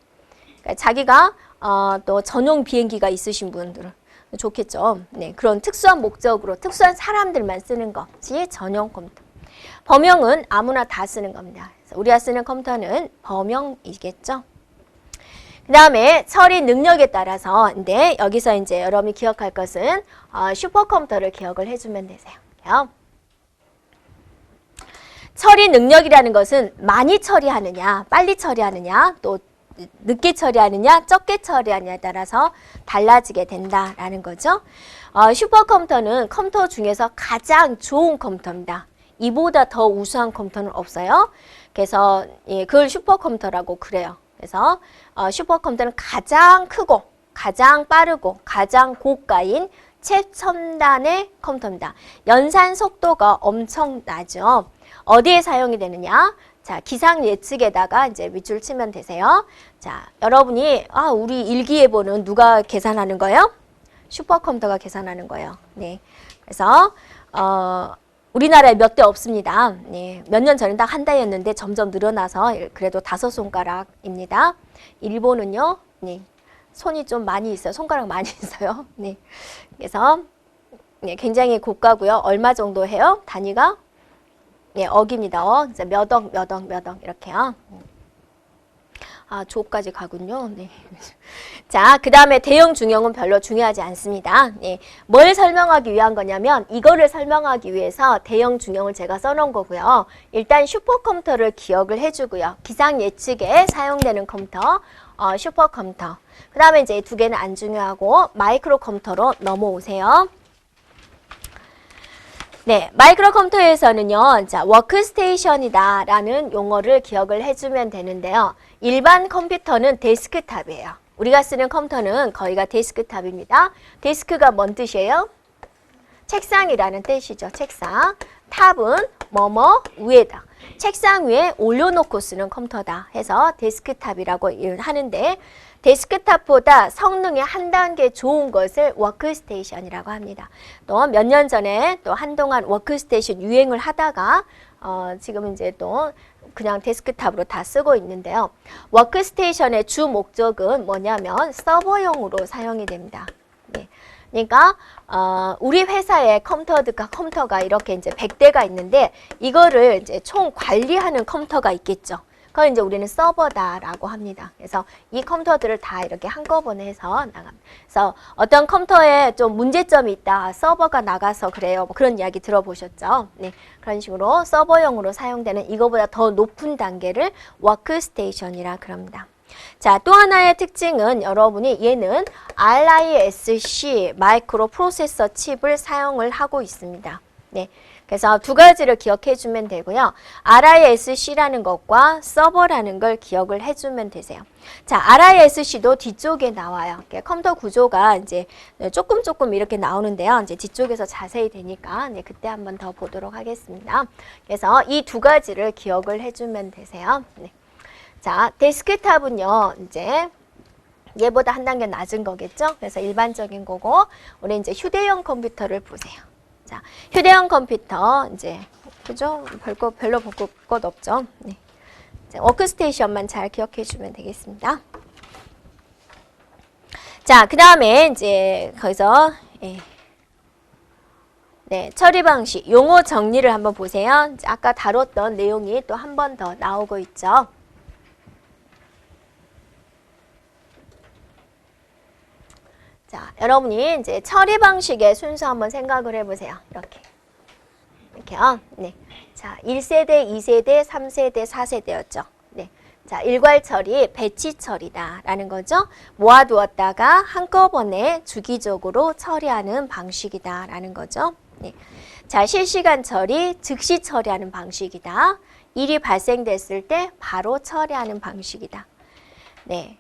그러니까 자기가 또 전용 비행기가 있으신 분들은 좋겠죠. 네, 그런 특수한 목적으로 특수한 사람들만 쓰는 것이 전용 컴퓨터. 범용은 아무나 다 쓰는 겁니다. 그래서 우리가 쓰는 컴퓨터는 범용이겠죠. 그 다음에 처리 능력에 따라서, 근데 여기서 이제 여러분이 기억할 것은 슈퍼컴퓨터를 기억을 해주면 되세요. 처리 능력이라는 것은 많이 처리하느냐, 빨리 처리하느냐, 또 늦게 처리하느냐, 적게 처리하느냐에 따라서 달라지게 된다라는 거죠. 슈퍼컴퓨터는 컴퓨터 중에서 가장 좋은 컴퓨터입니다. 이보다 더 우수한 컴퓨터는 없어요. 그래서 그걸 슈퍼컴퓨터라고 그래요. 그래서 슈퍼컴퓨터는 가장 크고 가장 빠르고 가장 고가인 최첨단의 컴퓨터입니다. 연산 속도가 엄청나죠. 어디에 사용이 되느냐? 자, 기상 예측에다가 이제 밑줄 치면 되세요. 자, 여러분이 우리 일기예보는 누가 계산하는 거예요? 슈퍼컴퓨터가 계산하는 거예요. 네. 그래서 우리나라에 몇 대 없습니다. 네. 몇 년 전에 딱 한 대였는데 점점 늘어나서 그래도 5손가락입니다. 일본은요. 네. 손이 좀 많이 있어요. 손가락 많이 있어요. 네. 그래서 네, 굉장히 고가고요. 얼마 정도 해요? 단위가? 네, 억입니다. 몇 억 이렇게요. 조까지 가군요. 네. 자, 그 다음에 대형 중형은 별로 중요하지 않습니다. 네. 뭘 설명하기 위한 거냐면 이거를 설명하기 위해서 대형 중형을 제가 써놓은 거고요. 일단 슈퍼컴퓨터를 기억을 해주고요. 기상 예측에 사용되는 컴퓨터, 슈퍼컴퓨터. 그 다음에 이제 2개는 안 중요하고 마이크로 컴퓨터로 넘어오세요. 네, 마이크로 컴퓨터에서는요, 자, 워크스테이션이다 라는 용어를 기억을 해주면 되는데요. 일반 컴퓨터는 데스크탑이에요. 우리가 쓰는 컴퓨터는 거의가 데스크탑입니다. 데스크가 뭔 뜻이에요? 책상이라는 뜻이죠. 책상. 탑은 뭐뭐 위에다. 책상 위에 올려놓고 쓰는 컴퓨터다 해서 데스크탑이라고 하는데 데스크탑보다 성능이 한 단계 좋은 것을 워크스테이션이라고 합니다. 또 몇 년 전에 또 한동안 워크스테이션 유행을 하다가 지금 이제 또 그냥 데스크탑으로 다 쓰고 있는데요. 워크스테이션의 주 목적은 뭐냐면 서버용으로 사용이 됩니다. 네. 그러니까 우리 회사의 컴퓨터가 이렇게 이제 100대가 있는데 이거를 이제 총 관리하는 컴퓨터가 있겠죠. 그걸 이제 우리는 서버다라고 합니다. 그래서 이 컴퓨터들을 다 이렇게 한꺼번에 해서 나갑니다. 그래서 어떤 컴퓨터에 좀 문제점이 있다, 서버가 나가서 그래요. 뭐 그런 이야기 들어보셨죠? 네, 그런 식으로 서버용으로 사용되는 이거보다 더 높은 단계를 워크스테이션이라 그럽니다. 자, 또 하나의 특징은 여러분이 얘는 RISC 마이크로 프로세서 칩을 사용을 하고 있습니다. 네. 그래서 두 가지를 기억해 주면 되고요. RISC라는 것과 서버라는 걸 기억을 해주면 되세요. 자, RISC도 뒤쪽에 나와요. 컴퓨터 구조가 이제 조금 이렇게 나오는데요. 이제 뒤쪽에서 자세히 되니까 그때 한번 더 보도록 하겠습니다. 그래서 이 두 가지를 기억을 해주면 되세요. 네. 자, 데스크탑은요, 이제 얘보다 한 단계 낮은 거겠죠? 그래서 일반적인 거고, 우리 이제 휴대용 컴퓨터를 보세요. 자, 휴대용 컴퓨터, 이제, 그죠? 별로 볼 것 없죠? 네. 자, 워크스테이션만 잘 기억해 주면 되겠습니다. 자, 그 다음에 이제, 거기서, 네, 처리 방식, 용어 정리를 한번 보세요. 아까 다뤘던 내용이 또 한 번 더 나오고 있죠. 자, 여러분이 이제 처리 방식의 순서 한번 생각을 해보세요. 이렇게요. 네. 자, 1세대, 2세대, 3세대, 4세대였죠. 네. 자, 일괄 처리, 배치 처리다라는 거죠. 모아두었다가 한꺼번에 주기적으로 처리하는 방식이다라는 거죠. 네. 자, 실시간 처리, 즉시 처리하는 방식이다. 일이 발생됐을 때 바로 처리하는 방식이다. 네.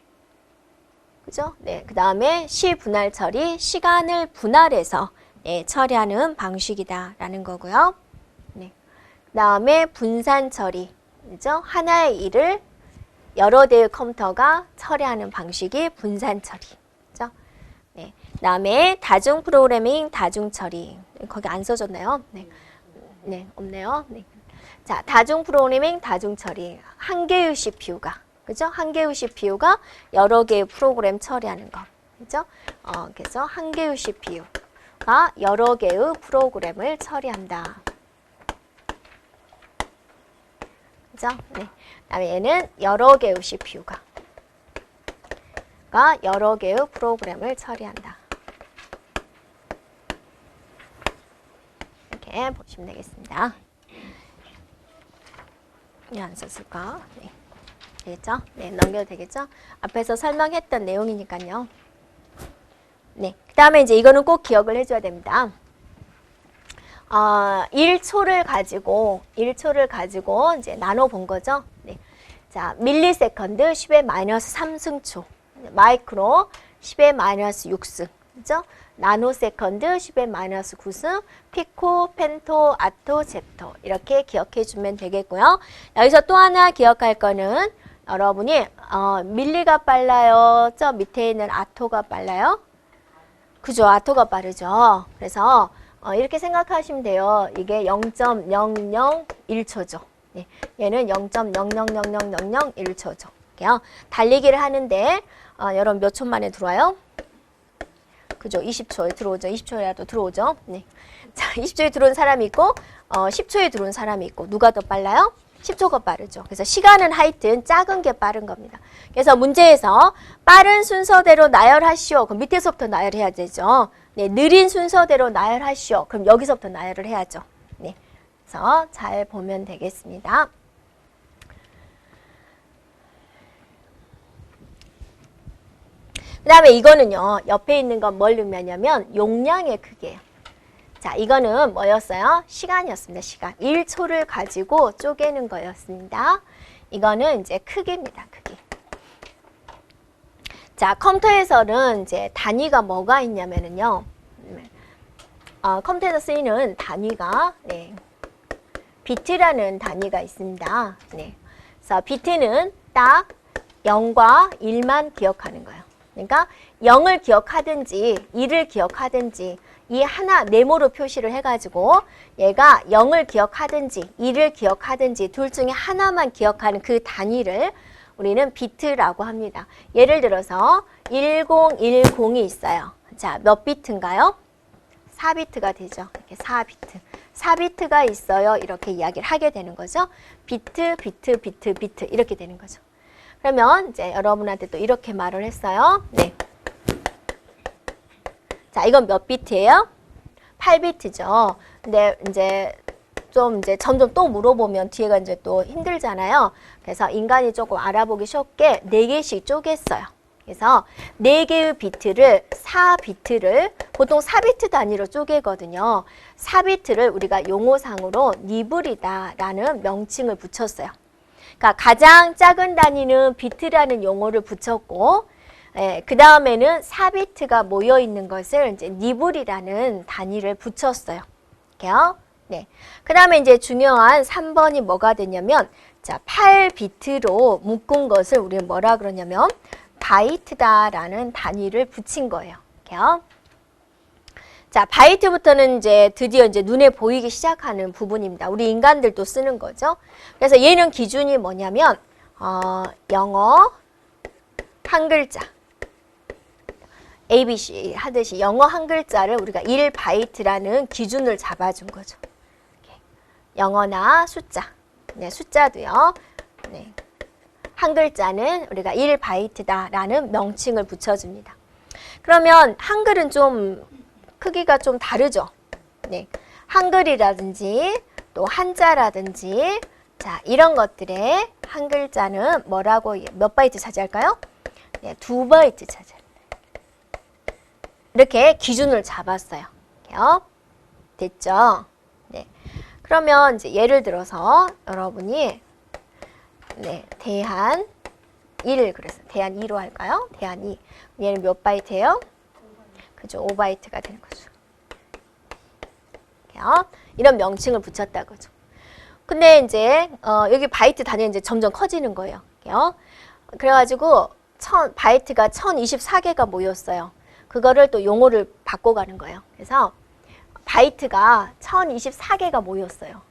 그죠? 네. 그 다음에 시분할 처리, 시간을 분할해서 처리하는 방식이다라는 거고요. 네. 그 다음에 분산 처리, 그죠? 하나의 일을 여러 대의 컴퓨터가 처리하는 방식이 분산 처리. 그죠? 네. 그 다음에 다중 프로그래밍, 다중 처리. 거기 안 써졌나요? 네. 네, 없네요. 네. 자, 다중 프로그래밍, 다중 처리. 한 개의 CPU가. 그죠? 한 개의 CPU가 여러 개의 프로그램 처리하는 거. 그죠? 그래서 한 개의 CPU가 여러 개의 프로그램을 처리한다. 그죠? 네. 그다음에 얘는 여러 개의 CPU가 여러 개의 프로그램을 처리한다. 이렇게 보시면 되겠습니다. 이 안 썼을까? 네. 되겠죠? 네, 넘겨도 되겠죠? 앞에서 설명했던 내용이니까요. 네, 그 다음에 이제 이거는 꼭 기억을 해줘야 됩니다. 1초를 가지고 이제 나눠본 거죠. 네. 자, 밀리세컨드 10의 마이너스 3승초, 마이크로 10의 마이너스 6승, 그죠? 나노세컨드 10의 마이너스 9승, 피코, 펜토, 아토, 잽토 이렇게 기억해 주면 되겠고요. 여기서 또 하나 기억할 거는 여러분이 밀리가 빨라요? 저 밑에 있는 아토가 빨라요? 그죠? 아토가 빠르죠. 그래서 이렇게 생각하시면 돼요. 이게 0.001초죠. 네. 얘는 0.000001초죠. 달리기를 하는데 여러분 몇 초 만에 들어와요? 그죠? 20초에 들어오죠. 20초라도 들어오죠. 네. 자, 20초에 들어온 사람이 있고 10초에 들어온 사람이 있고 누가 더 빨라요? 10초가 빠르죠. 그래서 시간은 하여튼 작은 게 빠른 겁니다. 그래서 문제에서 빠른 순서대로 나열하시오. 그럼 밑에서부터 나열해야 되죠. 네, 느린 순서대로 나열하시오. 그럼 여기서부터 나열을 해야죠. 네, 그래서 잘 보면 되겠습니다. 그 다음에 이거는요. 옆에 있는 건 뭘 의미하냐면 용량의 크기예요. 자, 이거는 뭐였어요? 시간이었습니다. 시간. 1초를 가지고 쪼개는 거였습니다. 이거는 이제 크기입니다. 크기. 자, 컴퓨터에서는 이제 단위가 뭐가 있냐면은요. 컴퓨터에서 쓰이는 단위가 비트라는 단위가 있습니다. 네. 그래서 비트는 딱 0과 1만 기억하는 거예요. 그러니까 0을 기억하든지 1을 기억하든지 이 하나 네모로 표시를 해가지고 얘가 0을 기억하든지 1을 기억하든지 둘 중에 하나만 기억하는 그 단위를 우리는 비트라고 합니다. 예를 들어서 1010이 있어요. 자, 몇 비트인가요? 4비트가 되죠. 이렇게 4비트. 4비트가 있어요. 이렇게 이야기를 하게 되는 거죠. 비트, 비트, 비트, 비트 이렇게 되는 거죠. 그러면 이제 여러분한테 또 이렇게 말을 했어요. 네. 자, 이건 몇 비트예요? 8비트죠. 근데 이제 점점 또 물어보면 뒤에가 이제 또 힘들잖아요. 그래서 인간이 조금 알아보기 쉽게 4개씩 쪼갰어요. 그래서 4개의 비트를 4비트를 보통 4비트 단위로 쪼개거든요. 4비트를 우리가 용어상으로 니블이다라는 명칭을 붙였어요. 그러니까 가장 작은 단위는 비트라는 용어를 붙였고, 그 다음에는 4비트가 모여 있는 것을 이제 니블이라는 단위를 붙였어요. 이렇게요. 네. 그 다음에 이제 중요한 3번이 뭐가 되냐면, 자, 8비트로 묶은 것을 우리는 뭐라 그러냐면, 바이트다라는 단위를 붙인 거예요. 이렇게요. 자, 바이트부터는 이제 드디어 이제 눈에 보이기 시작하는 부분입니다. 우리 인간들도 쓰는 거죠. 그래서 얘는 기준이 뭐냐면, 영어 한 글자. ABC 하듯이 영어 한 글자를 우리가 1바이트라는 기준을 잡아준 거죠. 영어나 숫자. 네, 숫자도요. 네. 한 글자는 우리가 1바이트다라는 명칭을 붙여줍니다. 그러면 한글은 좀 크기가 좀 다르죠. 네. 한글이라든지 또 한자라든지 자, 이런 것들의 한 글자는 뭐라고 몇 바이트 차지할까요? 네, 2바이트 차지합니다. 이렇게 기준을 잡았어요. 이렇게요. 됐죠? 네. 그러면 이제 예를 들어서 여러분이 네, 대한 1 그래서 대한 2로 할까요? 대한 2. 얘는 몇 바이트예요? 그죠? 5바이트가 되는 거죠. 이런 명칭을 붙였다고죠. 근데 이제 여기 바이트 단위는 이제 점점 커지는 거예요. 그래가지고 바이트가 1024개가 모였어요. 그거를 또 용어를 바꿔가는 거예요. 그래서 바이트가 1024개가 모였어요.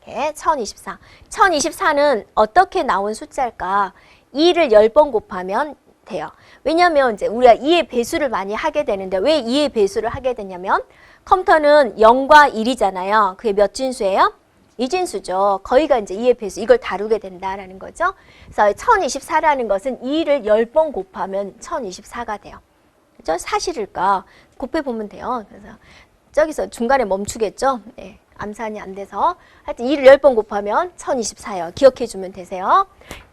이렇게 1024. 1024는 어떻게 나온 숫자일까? 2를 10번 곱하면 돼요. 왜냐하면 이제 우리가 2의 배수를 많이 하게 되는데 왜 2의 배수를 하게 되냐면 컴퓨터는 0과 1이잖아요. 그게 몇 진수예요? 2진수죠. 거의가 이제 2의 배수, 이걸 다루게 된다라는 거죠. 그래서 1024라는 것은 2를 10번 곱하면 1024가 돼요. 그죠? 사실일까? 곱해보면 돼요. 그래서 저기서 중간에 멈추겠죠? 네. 암산이 안 돼서. 하여튼 2를 10번 곱하면 1024예요. 기억해주면 되세요.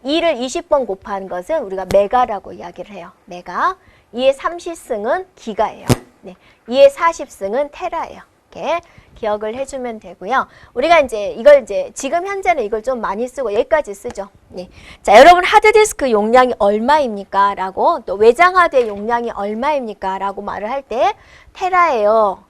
2를 20번 곱하는 것은 우리가 메가라고 이야기를 해요. 메가. 2의 30승은 기가예요. 네. 2의 40승은 테라예요. 이렇게 기억을 해주면 되고요. 우리가 이제 이걸 이제 지금 현재는 이걸 좀 많이 쓰고 여기까지 쓰죠. 네. 자, 여러분 하드디스크 용량이 얼마입니까? 라고 또 외장 하드의 용량이 얼마입니까? 라고 말을 할 때 테라예요.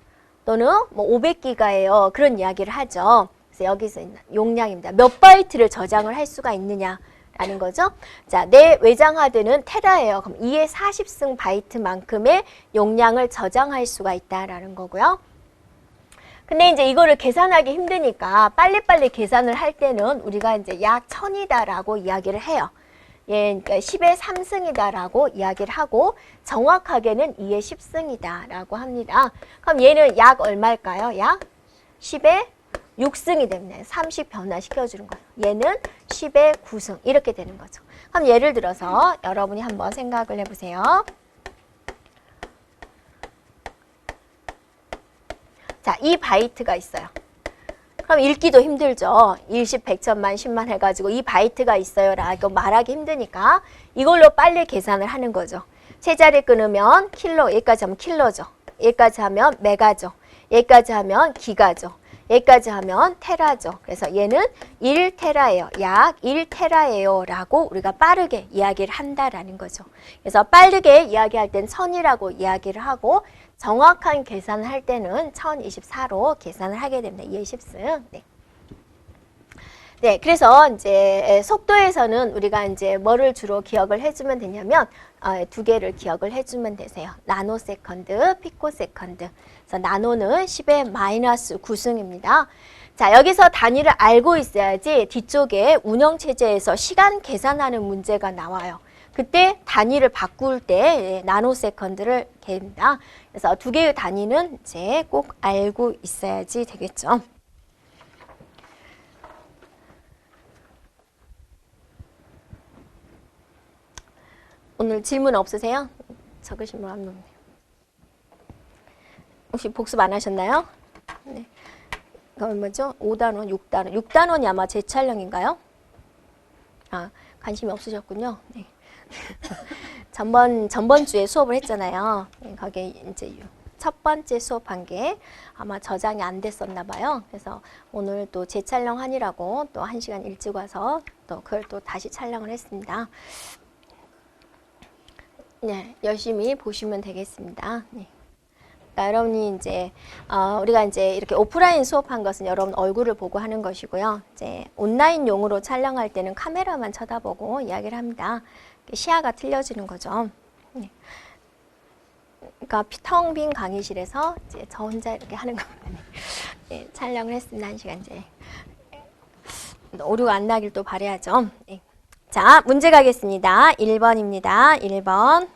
또는 뭐 500기가예요. 그런 이야기를 하죠. 그래서 여기서 있는 용량입니다. 몇 바이트를 저장을 할 수가 있느냐라는 거죠. 자, 내 외장 하드는 테라예요. 그럼 2의 40승 바이트만큼의 용량을 저장할 수가 있다라는 거고요. 근데 이제 이거를 계산하기 힘드니까 빨리빨리 계산을 할 때는 우리가 이제 약 1000이다라고 이야기를 해요. 예, 그러니까 10의 3승이다라고 이야기를 하고 정확하게는 2의 10승이다라고 합니다. 그럼 얘는 약 얼마일까요? 약 10의 6승이 됩니다. 30 변화시켜주는 거예요. 얘는 10의 9승 이렇게 되는 거죠. 그럼 예를 들어서 여러분이 한번 생각을 해보세요. 자, 이 바이트가 있어요. 그럼 읽기도 힘들죠. 10, 100, 1000만, 10만 해가지고 이 바이트가 있어요 라고 말하기 힘드니까 이걸로 빨리 계산을 하는 거죠. 세 자리 끊으면 킬로, 여기까지 하면 킬로죠. 여기까지 하면 메가죠. 여기까지 하면 기가죠. 여기까지 하면 테라죠. 그래서 얘는 1테라예요. 약 1테라예요 라고 우리가 빠르게 이야기를 한다라는 거죠. 그래서 빠르게 이야기할 땐 1000이라고 이야기를 하고 정확한 계산을 할 때는 1024로 계산을 하게 됩니다. 2의 10승. 네. 네, 그래서 이제 속도에서는 우리가 이제 뭐를 주로 기억을 해주면 되냐면 두 개를 기억을 해주면 되세요. 나노세컨드, 피코세컨드. 그래서 나노는 10의 마이너스 9승입니다. 자, 여기서 단위를 알고 있어야지 뒤쪽에 운영체제에서 시간 계산하는 문제가 나와요. 그때 단위를 바꿀 때 나노세컨드를 갭니다. 그래서 두 개의 단위는 이제 꼭 알고 있어야지 되겠죠. 오늘 질문 없으세요? 적으신 분 한 분. 혹시 복습 안 하셨나요? 네. 그건 뭐죠? 5단원, 6단원. 6단원이 아마 재촬영인가요? 아, 관심이 없으셨군요. 네. 전번 주에 수업을 했잖아요. 거기에 이제 첫 번째 수업한 게 아마 저장이 안 됐었나 봐요. 그래서 오늘 또 재촬영하느라고 또 1시간 일찍 와서 또 그걸 또 다시 촬영을 했습니다. 네, 열심히 보시면 되겠습니다. 네. 그러니까 여러분이 이제 우리가 이제 이렇게 오프라인 수업한 것은 여러분 얼굴을 보고 하는 것이고요. 이제 온라인용으로 촬영할 때는 카메라만 쳐다보고 이야기를 합니다. 시야가 틀려지는 거죠. 네. 그러니까 텅 빈 강의실에서 이제 저 혼자 이렇게 하는 겁니다. 네, 촬영을 했습니다. 1시간 이제 오류가 안 나길 또 바라야죠. 네. 자, 문제 가겠습니다. 1번입니다. 1번.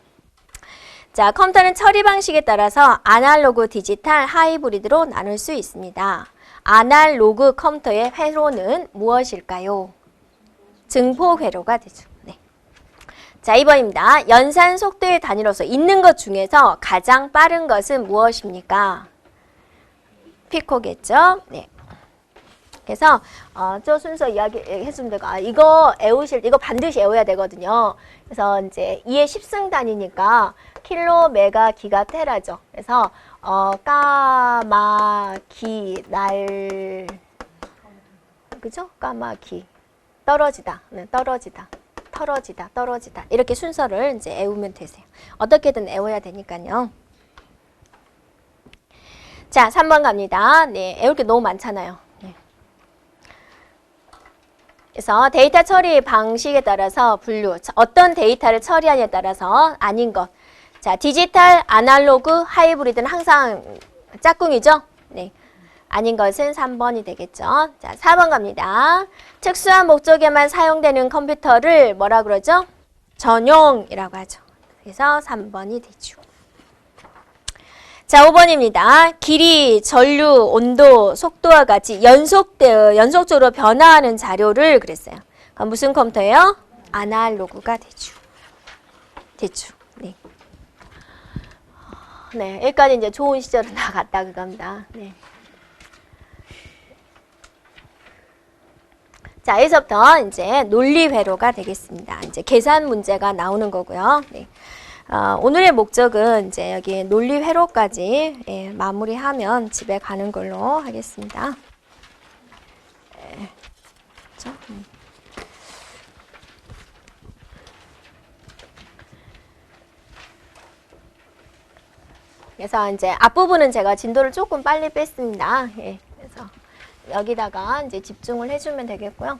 자, 컴퓨터는 처리 방식에 따라서 아날로그, 디지털, 하이브리드로 나눌 수 있습니다. 아날로그 컴퓨터의 회로는 무엇일까요? 증폭 회로가 되죠. 네. 자, 2번입니다. 연산 속도의 단위로서 있는 것 중에서 가장 빠른 것은 무엇입니까? 피코겠죠? 네. 그래서 저 순서 이야기 해주면 되고 이거 외우실 때 이거 반드시 외워야 되거든요. 그래서 이제 2의 10승 단위니까 킬로, 메가, 기가, 테라죠. 그래서 까마귀, 날 그죠? 까마귀 떨어지다, 네, 떨어지다, 털어지다, 떨어지다 이렇게 순서를 이제 외우면 되세요. 어떻게든 외워야 되니까요. 자, 3번 갑니다. 네, 외울 게 너무 많잖아요. 그래서 데이터 처리 방식에 따라서 분류, 어떤 데이터를 처리하냐에 따라서 아닌 것. 자, 디지털, 아날로그, 하이브리드는 항상 짝꿍이죠? 네. 아닌 것은 3번이 되겠죠. 자, 4번 갑니다. 특수한 목적에만 사용되는 컴퓨터를 뭐라 그러죠? 전용이라고 하죠. 그래서 3번이 되죠. 자, 5번입니다. 길이, 전류, 온도, 속도와 같이 연속적으로 변화하는 자료를 그랬어요. 그럼 무슨 컴퓨터예요? 아날로그가 되죠. 됐죠. 네. 네, 여기까지 이제 좋은 시절은 다 갔다 그겁니다. 네. 자, 여기서부터 이제 논리 회로가 되겠습니다. 이제 계산 문제가 나오는 거고요. 네. 오늘의 목적은 이제 여기 논리 회로까지 마무리하면 집에 가는 걸로 하겠습니다. 그렇죠? 그래서 이제 앞부분은 제가 진도를 조금 빨리 뺐습니다. 예, 그래서 여기다가 이제 집중을 해주면 되겠고요.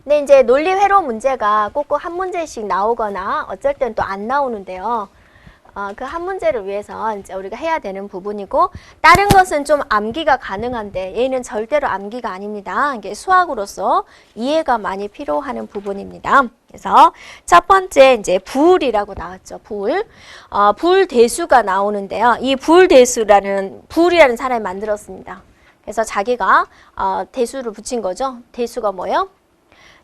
근데 이제 논리 회로 문제가 꼭꼭 한 문제씩 나오거나 어쩔 땐 또 안 나오는데요. 그 한 문제를 위해서 이제 우리가 해야 되는 부분이고, 다른 것은 좀 암기가 가능한데 얘는 절대로 암기가 아닙니다. 이게 수학으로서 이해가 많이 필요한 부분입니다. 그래서 첫 번째 이제 부울이라고 나왔죠. 부울. 부울 대수가 나오는데요. 이 부울이라는 사람이 만들었습니다. 그래서 자기가 대수를 붙인 거죠. 대수가 뭐예요?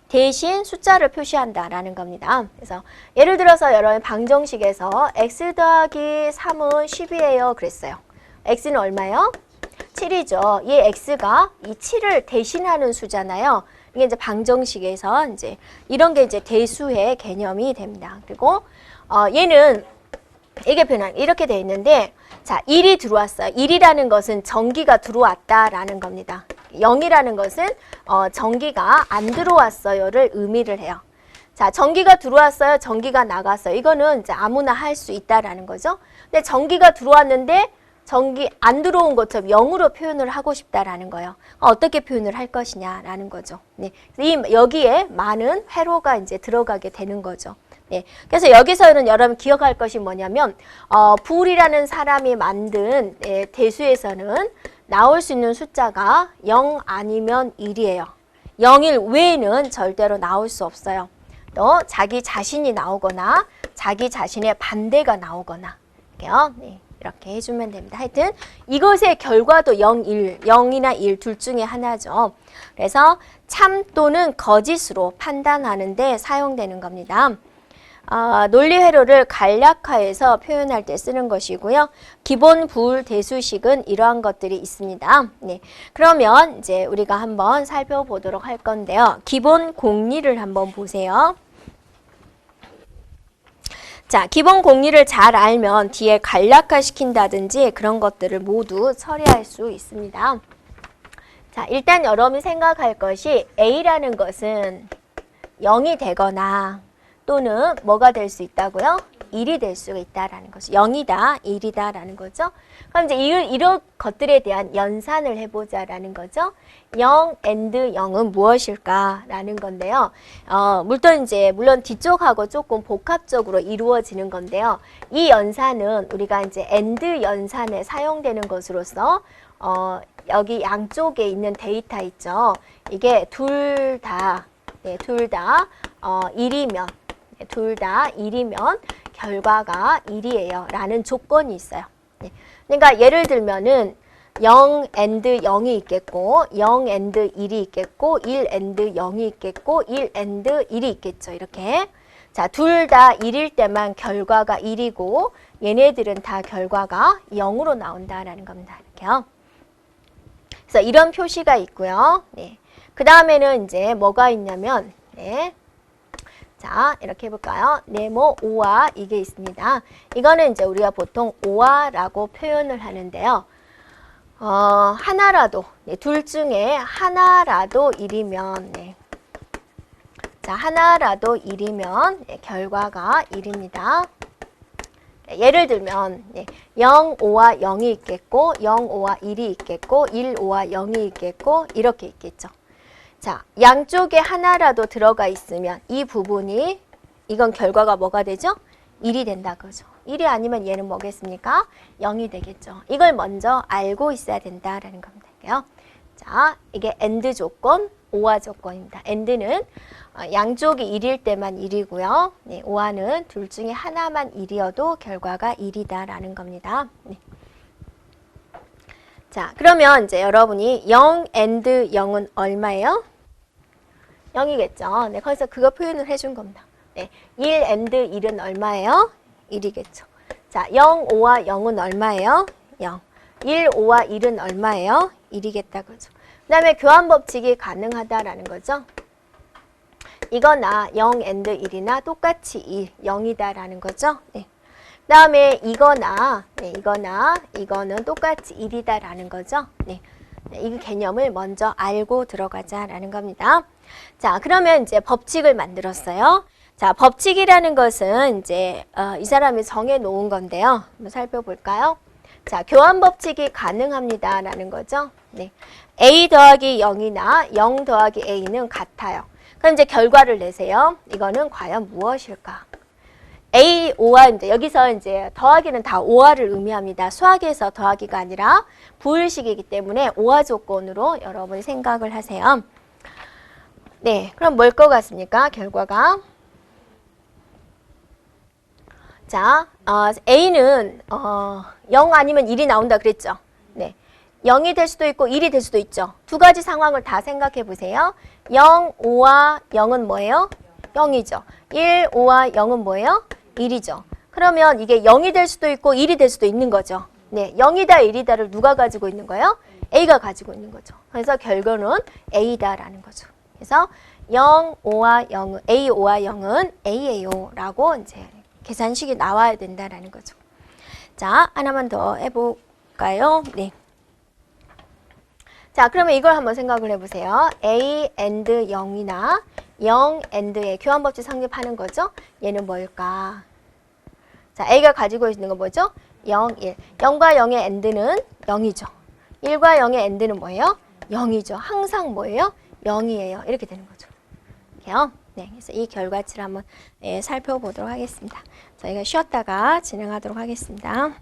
대신 숫자를 표시한다라는 겁니다. 그래서 예를 들어서 여러분 방정식에서 x 더하기 3은 10이에요. 그랬어요. x는 얼마예요? 7이죠. 이 x가 이 7을 대신하는 수잖아요. 이게 이제 방정식에서 이제 이런 게 이제 대수의 개념이 됩니다. 그리고 얘는 이게 이렇게 돼 있는데, 자, 1이 들어왔어요. 1이라는 것은 전기가 들어왔다라는 겁니다. 0이라는 것은 전기가 안 들어왔어요를 의미를 해요. 자, 전기가 들어왔어요. 전기가 나갔어요. 이거는 이제 아무나 할 수 있다라는 거죠. 근데 전기가 들어왔는데 전기 안 들어온 것처럼 0으로 표현을 하고 싶다라는 거예요. 어떻게 표현을 할 것이냐라는 거죠. 네. 여기에 많은 회로가 이제 들어가게 되는 거죠. 네. 그래서 여기서는 여러분 기억할 것이 뭐냐면, 부울이라는 사람이 만든 대수에서는 나올 수 있는 숫자가 0 아니면 1이에요. 0일 외에는 절대로 나올 수 없어요. 또 자기 자신이 나오거나 자기 자신의 반대가 나오거나 네, 이렇게 해주면 됩니다. 하여튼 이것의 결과도 0, 1, 0이나 1 둘 중에 하나죠. 그래서 참 또는 거짓으로 판단하는 데 사용되는 겁니다. 논리 회로를 간략화해서 표현할 때 쓰는 것이고요. 기본 부울 대수식은 이러한 것들이 있습니다. 네. 그러면 이제 우리가 한번 살펴보도록 할 건데요. 기본 공리를 한번 보세요. 자, 기본 공리를 잘 알면 뒤에 간략화시킨다든지 그런 것들을 모두 처리할 수 있습니다. 자, 일단 여러분이 생각할 것이 A라는 것은 0이 되거나 또는 뭐가 될 수 있다고요? 1이 될 수가 있다라는 거죠. 0이다, 1이다라는 거죠. 그럼 이제 이런 것들에 대한 연산을 해보자라는 거죠. 0 and 0은 무엇일까라는 건데요. 물론 뒤쪽하고 조금 복합적으로 이루어지는 건데요. 이 연산은 우리가 이제 and 연산에 사용되는 것으로서 여기 양쪽에 있는 데이터 있죠. 이게 둘 다 1이면 둘 다 1이면 결과가 1이에요 라는 조건이 있어요. 그러니까 예를 들면은 0 and 0이 있겠고 0 and 1이 있겠고 1 and 0이 있겠고 1 and 1이 있겠죠. 이렇게. 자, 둘 다 1일 때만 결과가 1이고 얘네들은 다 결과가 0으로 나온다라는 겁니다. 이렇게요. 그래서 이런 표시가 있고요. 네. 그 다음에는 이제 뭐가 있냐면 자, 이렇게 해볼까요? 네모, 오와 이게 있습니다. 이거는 이제 우리가 보통 오와라고 표현을 하는데요. 하나라도, 둘 중에 하나라도 1이면, 자, 하나라도 1이면 결과가 1입니다. 예를 들면 0, 5와 0이 있겠고 0, 5와 1이 있겠고 1, 5와 0이 있겠고 이렇게 있겠죠. 자, 양쪽에 하나라도 들어가 있으면 이 부분이 이건 결과가 뭐가 되죠? 1이 된다 그죠. 1이 아니면 얘는 뭐겠습니까? 0이 되겠죠. 이걸 먼저 알고 있어야 된다라는 겁니다. 자, 이게 AND 조건, OR 조건입니다. AND는 양쪽이 1일 때만 1이고요. 네, OR는 둘 중에 하나만 1이어도 결과가 1이다라는 겁니다. 네. 자, 그러면 이제 여러분이 0 and 0은 얼마예요? 0이겠죠. 네, 거기서 그거 표현을 해준 겁니다. 네, 1 and 1은 얼마예요? 1이겠죠. 자, 0, 5와 0은 얼마예요? 0. 1, 5와 1은 얼마예요? 1이겠다. 그죠. 그 다음에 교환 법칙이 가능하다라는 거죠. 이거나 0 and 1이나 똑같이 1, 0이다라는 거죠. 네. 그 다음에 이거나 이거는 똑같이 1이다라는 거죠. 네. 이 개념을 먼저 알고 들어가자라는 겁니다. 자, 그러면 이제 법칙을 만들었어요. 자, 법칙이라는 것은 이제 이 사람이 정해 놓은 건데요. 한번 살펴볼까요? 자, 교환 법칙이 가능합니다라는 거죠. 네. A 더하기 0이나 0 더하기 A는 같아요. 그럼 이제 결과를 내세요. 이거는 과연 무엇일까? A, O와 이제 여기서 이제 더하기는 다 OR을 의미합니다. 수학에서 더하기가 아니라 부의식이기 때문에 OR 조건으로 여러분이 생각을 하세요. 네, 그럼 뭘 것 같습니까? 결과가. 자, A는 0 아니면 1이 나온다 그랬죠. 네, 0이 될 수도 있고 1이 될 수도 있죠. 두 가지 상황을 다 생각해 보세요. 0, 5와 0은 뭐예요? 0이죠. 1, 5와 0은 뭐예요? 1이죠. 그러면 이게 0이 될 수도 있고 1이 될 수도 있는 거죠. 네, 0이다 1이다를 누가 가지고 있는 거예요? A가 가지고 있는 거죠. 그래서 결과는 A다라는 거죠. 그래서 0, 5와 0은 A, 5와 0은 A예요 라고 이제 계산식이 나와야 된다라는 거죠. 자, 하나만 더 해볼까요? 네. 자, 그러면 이걸 한번 생각을 해보세요. A and 0이나 0 and의 교환법칙 성립하는 거죠. 얘는 뭘까? 자, A가 가지고 있는 거 뭐죠? 0, 1. 0과 0의 and는 0이죠. 1과 0의 and는 뭐예요? 0이죠. 항상 뭐예요? 0이에요. 이렇게 되는 거죠. 이렇게요. 네, 그래서 이 결과치를 한번 살펴보도록 하겠습니다. 저희가 쉬었다가 진행하도록 하겠습니다.